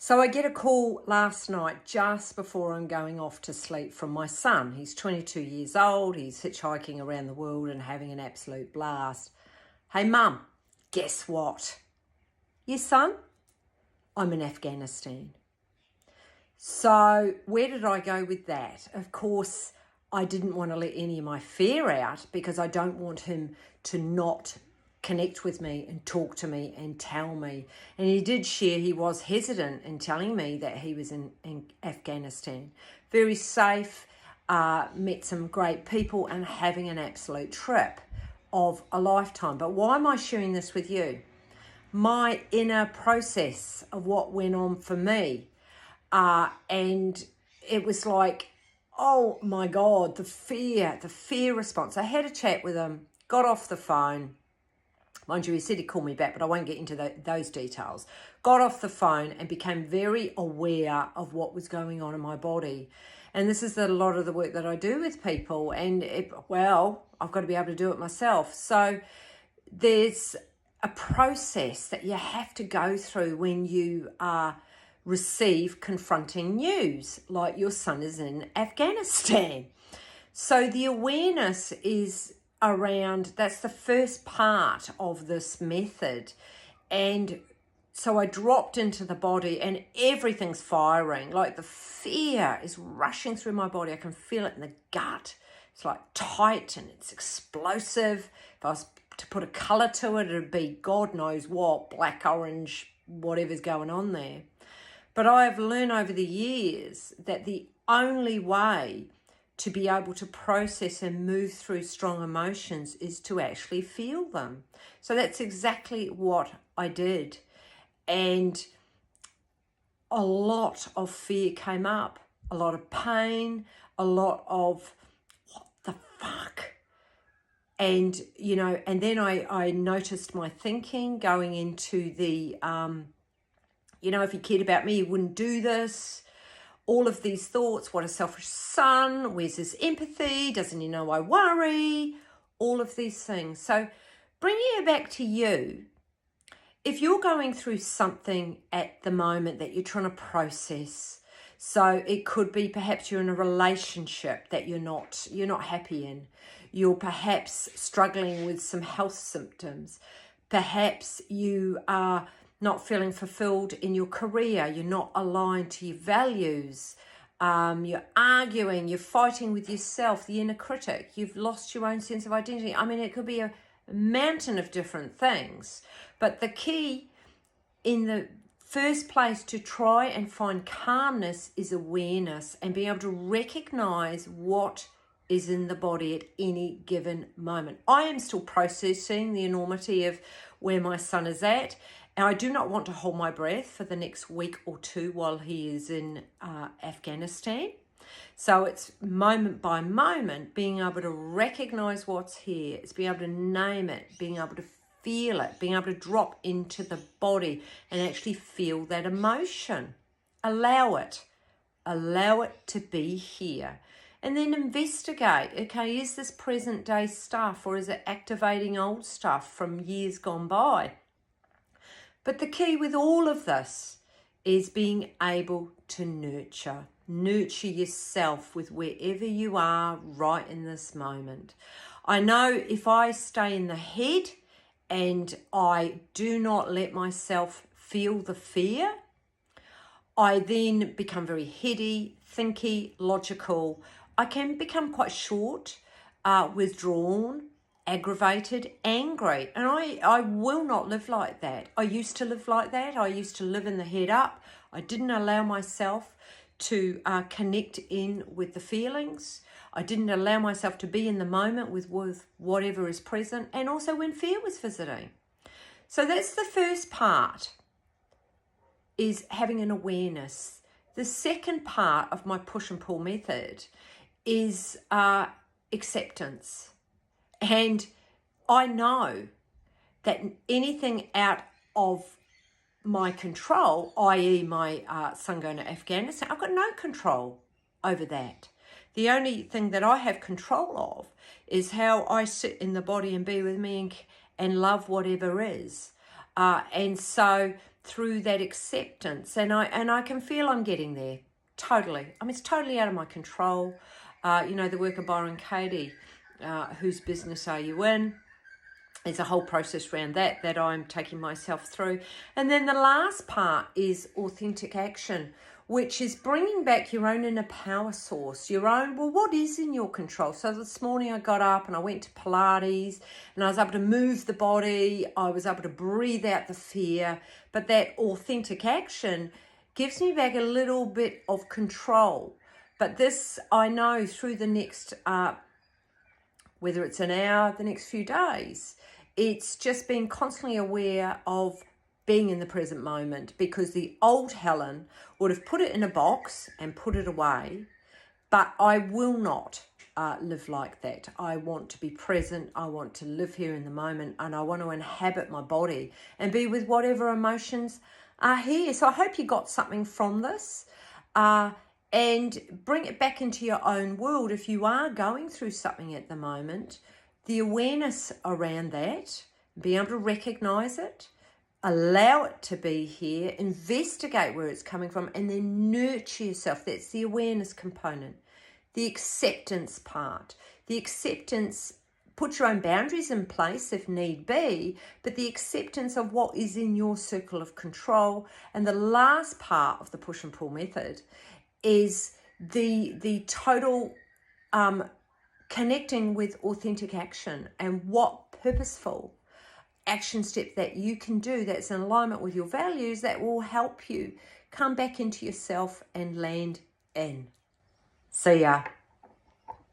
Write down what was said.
So I get a call last night just before I'm going off to sleep from my son. He's 22 years old. He's hitchhiking around the world and having an absolute blast. Hey, Mum, guess what? Yes, son? I'm in Afghanistan. So where did I go with that? Of course, I didn't want to let any of my fear out because I don't want him to not connect with me and talk to me and tell me. And he did share he was hesitant in telling me that he was in Afghanistan. Very safe, met some great people and having an absolute trip of a lifetime. But why am I sharing this with you? My inner process of what went on for me. And it was like, oh my God, the fear response. I had a chat with him, got off the phone. Mind you, he said he'd call me back, but I won't get into those details. Got off the phone and became very aware of what was going on in my body. And this is a lot of the work that I do with people. And, I've got to be able to do it myself. So there's a process that you have to go through when you receive confronting news, like your son is in Afghanistan. So the awareness is around, that's the first part of this method. And so I dropped into the body and everything's firing, like the fear is rushing through my body. I can feel it in the gut. It's like tight and it's explosive. If I was to put a colour to it, it'd be God knows what, black, orange, whatever's going on there. But I've learned over the years that the only way to be able to process and move through strong emotions is to actually feel them. So that's exactly what I did. And a lot of fear came up, a lot of pain, a lot of what the fuck? And, and then I noticed my thinking going into the, if you cared about me, you wouldn't do this. All of these thoughts, what a selfish son, where's his empathy, doesn't he know I worry, all of these things. So bringing it back to you, if you're going through something at the moment that you're trying to process, so it could be perhaps you're in a relationship that you're not happy in, you're perhaps struggling with some health symptoms, perhaps you are not feeling fulfilled in your career, you're not aligned to your values, you're arguing, you're fighting with yourself, the inner critic, you've lost your own sense of identity. I mean, it could be a mountain of different things. But the key in the first place to try and find calmness is awareness and being able to recognize what is in the body at any given moment. I am still processing the enormity of where my son is at. And I do not want to hold my breath for the next week or two while he is in Afghanistan. So it's moment by moment, being able to recognize what's here. It's being able to name it, being able to feel it, being able to drop into the body and actually feel that emotion. Allow it to be here. And then investigate, okay, is this present day stuff or is it activating old stuff from years gone by? But the key with all of this is being able to nurture yourself with wherever you are right in this moment. I know if I stay in the head and I do not let myself feel the fear, I then become very heady, thinky, logical. I can become quite short, withdrawn, aggravated, angry. And I will not live like that. I used to live like that. I used to live in the head up. I didn't allow myself to connect in with the feelings. I didn't allow myself to be in the moment with whatever is present, and also when fear was visiting. So that's the first part, is having an awareness. The second part of my push and pull method is acceptance. And I know that anything out of my control, i.e. my son going to Afghanistan, I've got no control over that. The only thing that I have control of is how I sit in the body and be with me and love whatever is. And so through that acceptance, and I can feel I'm getting there, totally. I mean, it's totally out of my control. The work of Byron Katie, whose business are you in? There's a whole process around that I'm taking myself through. And then the last part is authentic action, which is bringing back your own inner power source, your own, well, what is in your control? So this morning I got up and I went to Pilates and I was able to move the body. I was able to breathe out the fear. But that authentic action gives me back a little bit of control. But this, I know through the next, whether it's an hour, the next few days, it's just being constantly aware of being in the present moment, because the old Helen would have put it in a box and put it away, but I will not live like that. I want to be present. I want to live here in the moment, and I want to inhabit my body and be with whatever emotions are here. So I hope you got something from this, and bring it back into your own world. If you are going through something at the moment, the awareness around that, be able to recognize it, allow it to be here, investigate where it's coming from, and then nurture yourself. That's the awareness component. The acceptance part. The acceptance, put your own boundaries in place if need be, but the acceptance of what is in your circle of control. And the last part of the push and pull method is the total connecting with authentic action, and what purposeful action step that you can do that's in alignment with your values that will help you come back into yourself and land in. See ya.